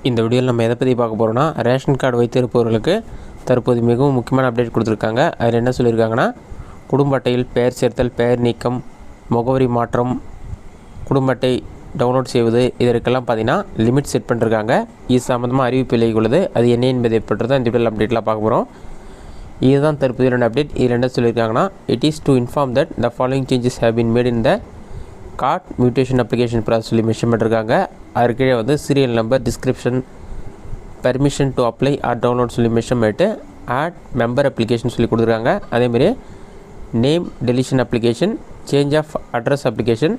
இந்த வீடியோவில் நம்ம எதை பற்றி பார்க்க போகிறோம்னா, ரேஷன் கார்டு வைத்திருப்பவர்களுக்கு தற்போது மிகவும் முக்கியமான அப்டேட் கொடுத்துருக்காங்க. அதில் என்ன சொல்லியிருக்காங்கன்னா, குடும்ப அட்டையில் பெயர் சேர்த்தல், பெயர் நீக்கம், முகவரி மாற்றம், குடும்ப அட்டை டவுன்லோட் செய்வது, இதற்கெல்லாம் பார்த்திங்கன்னா லிமிட் செட் பண்ணிருக்காங்க. இது சம்மந்தமாக அறிவிப்பு வெளியுள்ளது. அது என்ன என்பதை பற்றி தான் இந்த வீடியோவில் அப்டேட்லாம் பார்க்க போகிறோம். இதுதான் தற்போது ரெண்டு அப்டேட். இதில் என்ன சொல்லியிருக்காங்கன்னா, it is to inform that the following changes have been made in the card mutation application process சொல்லி மென்ஷன் பண்ணிருக்காங்க. அதற்கு கீழே வந்து serial number, description, permission to apply or download சொல்லி மென்ஷன் பண்ணிட்டு ஆட் மெம்பர் அப்ளிகேஷன் சொல்லி கொடுத்துருக்காங்க. அதேமாதிரி name deletion application, change of address application,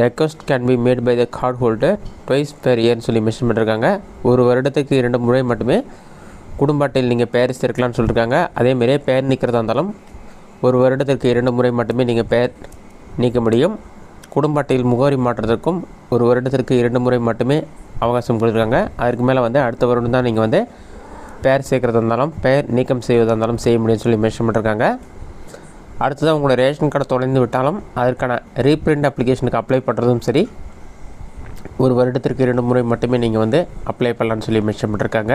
request can be made by the card holder twice per இயர்னு சொல்லி மென்ஷன் பண்ணிருக்காங்க. ஒரு வருடத்துக்கு 2 முறை மட்டுமே குடும்ப அட்டையில் நீங்கள் பெயர் சேர்க்கலாம்னு சொல்லியிருக்காங்க. அதேமாரி பெயர் நீக்கிறதா இருந்தாலும் ஒரு வருடத்திற்கு 2 முறை மட்டுமே நீங்கள் பெயர் நீக்க முடியும். குடும்ப அட்டையில் முகவரி மாற்றத்திற்கும் ஒரு வருடத்திற்கு 2 முறை மட்டுமே அவகாசம் கொடுத்துருக்காங்க. அதற்கு மேலே வந்து அடுத்த வருடம் தான் நீங்கள் வந்து பெயர் சேர்க்கறதா இருந்தாலும் பெயர் நீக்கம் செய்வதாக இருந்தாலும் செய்ய முடியும்னு சொல்லி மென்ஷன் பண்ணிருக்காங்க. அடுத்ததாக உங்களோட ரேஷன் கார்டை தொலைந்து விட்டாலும் அதற்கான ரீப்ரிண்ட் அப்ளிகேஷனுக்கு அப்ளை பண்ணுறதும் சரி, ஒரு வருடத்திற்கு 2 முறை மட்டுமே நீங்கள் வந்து அப்ளை பண்ணலான்னு சொல்லி மென்ஷன் பண்ணிருக்காங்க.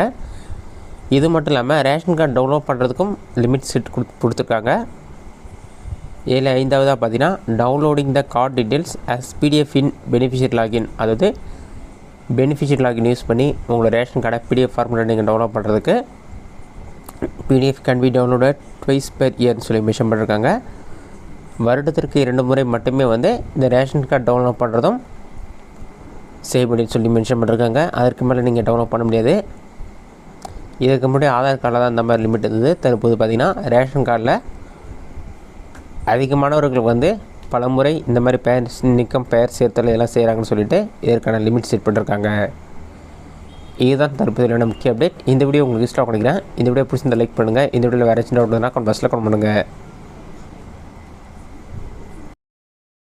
இது மட்டும் இல்லாமல் ரேஷன் கார்டு டவுன்லோட் பண்ணுறதுக்கும் லிமிட் செட் கொடுத்துருக்காங்க. இதில் 5ஆவதாக பார்த்தீங்கன்னா, downloading the card details as PDF in beneficiary login. அதாவது பெனிஃபிஷியரி லாகின் யூஸ் பண்ணி உங்களோட ரேஷன் கார்டை பிடிஎஃப் ஃபார்மேட்டில் நீங்கள் டவுன்லோட் பண்ணுறதுக்கு PDF can be downloaded twice per இயர்னு சொல்லி மென்ஷன் பண்ணிருக்காங்க. வருடத்திற்கு 2 முறை மட்டுமே வந்து இந்த ரேஷன் கார்டு டவுன்லோட் பண்ணுறதும் செய்ய முடியும்னு சொல்லி மென்ஷன் பண்ணிருக்காங்க. அதற்கு மேலே நீங்கள் டவுன்லோட் பண்ண முடியாது. இதுக்கு முன்னாடி ஆதார் கார்டில் தான் இந்த மாதிரி லிமிட் இருந்தது. தற்போது பார்த்திங்கன்னா ரேஷன் கார்டில் அதிகமானவர்களுக்கு வந்து பல முறை இந்த மாதிரி பெயர் நீக்கம், பெயர் சேர்த்தல் எல்லாம் செய்கிறாங்கன்னு சொல்லிட்டு இதற்கான லிமிட் செட் பண்ணிருக்காங்க. இதுதான் தற்போது முக்கிய அப்டேட். இந்த வீடியோ உங்களுக்கு இஷ்டம் பண்ணிக்கிறேன். இந்த வீடியோ பிடிச்சிருந்தா லைக் பண்ணுங்கள். இந்த வீடியோவில் வேறு சின்ன டவுட்னா கமெண்ட் பாக்ஸில் கமெண்ட் பண்ணுங்கள்.